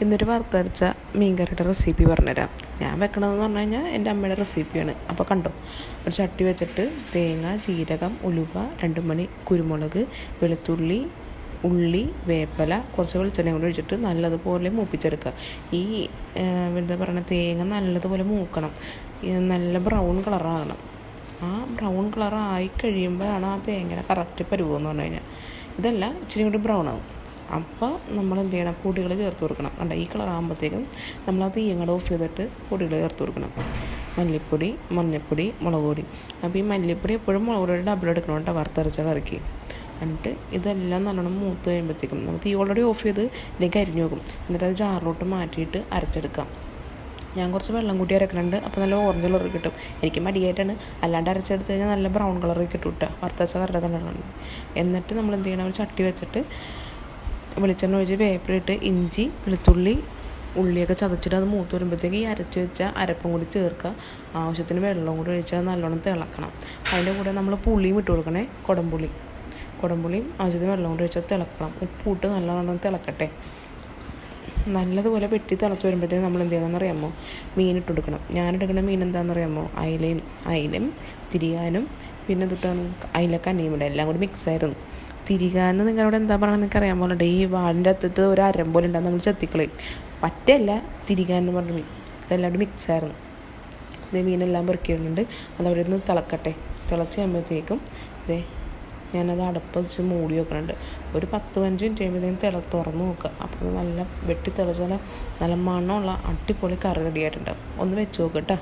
ഇന്നൊരു വറുത്തരച്ച മീൻകറിയുടെ റെസിപ്പി പറഞ്ഞുതരാം. ഞാൻ വെക്കണതെന്ന് പറഞ്ഞു കഴിഞ്ഞാൽ എൻ്റെ അമ്മയുടെ റെസിപ്പിയാണ്. അപ്പോൾ കണ്ടോ, ഒരു ചട്ടി വെച്ചിട്ട് തേങ്ങ, ജീരകം, ഉലുവ, 2 മണി കുരുമുളക്, വെളുത്തുള്ളി, ഉള്ളി, വേപ്പില, കുറച്ച് വെളിച്ചെണ്ണ കൂടി ഒഴിച്ചിട്ട് നല്ലതുപോലെ മൂപ്പിച്ചെടുക്കുക. ഈ എന്താ പറയുക, തേങ്ങ നല്ലതുപോലെ മൂക്കണം, നല്ല ബ്രൗൺ കളറാകണം. ആ ബ്രൗൺ കളറായി കഴിയുമ്പോഴാണ് ആ തേങ്ങയുടെ കറക്റ്റ് പരുവമെന്ന് പറഞ്ഞു കഴിഞ്ഞാൽ. ഇതല്ല, ഇച്ചിരി കൂടി ബ്രൗൺ ആകും. അപ്പോൾ നമ്മൾ എന്ത് ചെയ്യണം, പൊടികൾ ചേർത്ത് കൊടുക്കണം. കണ്ട ഈ കളർ ആകുമ്പോഴത്തേക്കും നമ്മൾ ആ തീയങ്ങടെ ഓഫ് ചെയ്തിട്ട് പൊടികൾ ചേർത്ത് കൊടുക്കണം. മല്ലിപ്പൊടി, മഞ്ഞൾപ്പൊടി, മുളക് പൊടി. അപ്പോൾ ഈ മല്ലിപ്പൊടി എപ്പോഴും മുളക് പൊടി ഡബിൾ എടുക്കണം കേട്ടോ വറുത്തരച്ച കറിക്ക്. എന്നിട്ട് ഇതെല്ലാം നല്ലോണം മൂത്ത് കഴിയുമ്പോഴത്തേക്കും നമ്മൾ തീ ഓൾറെഡി ഓഫ് ചെയ്ത് ഇതിലേക്ക് അരിഞ്ഞു നോക്കും. എന്നിട്ട് അത് ജാറിലോട്ട് മാറ്റിയിട്ട് അരച്ചെടുക്കാം. ഞാൻ കുറച്ച് വെള്ളം കൂട്ടി അരക്കുന്നുണ്ട്, അപ്പോൾ നല്ല ഓറഞ്ച് കളർ കിട്ടും. എനിക്ക് മടിയായിട്ടാണ്, അല്ലാണ്ട് അരച്ചെടുത്ത് കഴിഞ്ഞാൽ നല്ല ബ്രൗൺ കളർ കിട്ടും കേട്ടോ, വറുത്തരച്ച കറിയുടെ കളറുണ്ട്. എന്നിട്ട് നമ്മൾ എന്ത് ചെയ്യണം, ഒരു ചട്ടി വെച്ചിട്ട് വെളിച്ചെണ്ണ ഒഴിച്ച് വേപ്പിലിട്ട് ഇഞ്ചി, വെളുത്തുള്ളി, ഉള്ളിയൊക്കെ ചതച്ചിട്ട് അത് മൂത്ത് വരുമ്പോഴത്തേക്ക് ഈ അരച്ച് വെച്ച അരപ്പും കൂടി ചേർക്കുക. ആവശ്യത്തിന് വെള്ളം കൂടി ഒഴിച്ചാൽ നല്ലോണം തിളക്കണം. അതിൻ്റെ കൂടെ നമ്മൾ പുളിയും ഇട്ട് കൊടുക്കണേ, കുടംപുളിയും ആവശ്യത്തിന് വെള്ളം കൂടി ഒഴിച്ചാൽ തിളക്കണം. ഉപ്പിട്ട് നല്ലോണം തിളക്കട്ടെ. നല്ലതുപോലെ വെട്ടി തിളച്ച് വരുമ്പോഴത്തേക്ക് നമ്മൾ എന്ത് ചെയ്യണമെന്ന് അറിയാമോ, മീൻ ഇട്ട് കൊടുക്കണം. ഞാനെടുക്കുന്ന മീൻ എന്താണെന്ന് അറിയാമോ, അയിലയും തിരിയാനും പിന്നെ തൊട്ടാണ് അയിലക്കണ്ണിയും ഇവിടെ എല്ലാം കൂടി മിക്സായിരുന്നു. തിരികാന്ന് നിങ്ങളോട് എന്താ പറയുക നിങ്ങൾക്ക് അറിയാൻ പോലെ, ഈ വാളിൻ്റെ അറ്റത്ത് ഒരു അരം പോലെ ഉണ്ടാകും, നമ്മൾ ചെത്തിക്കളയും. പറ്റല്ല തിരികാന്ന് പറഞ്ഞ മീൻ, ഇതെല്ലാം കൂടി മിക്സായിരുന്നു. ഇതേ മീനെല്ലാം പെറുക്കിയിടുന്നുണ്ട്. അതവിടെ നിന്ന് തിളക്കട്ടെ. തിളച്ച് കഴിയുമ്പോഴത്തേക്കും ഇതേ ഞാനത് അടപ്പ് വെച്ച് മൂടി വെക്കുന്നുണ്ട്. ഒരു 10-15 മിനിറ്റ് കഴിയുമ്പോഴത്തേക്കും തുറന്ന് നോക്കുക. അപ്പോൾ നല്ല വെട്ടി തിളച്ചാൽ നല്ല മണമുള്ള അടിപൊളി കറി റെഡി ആയിട്ടുണ്ടാവും. ഒന്ന് വെച്ച് നോക്കുക കേട്ടോ.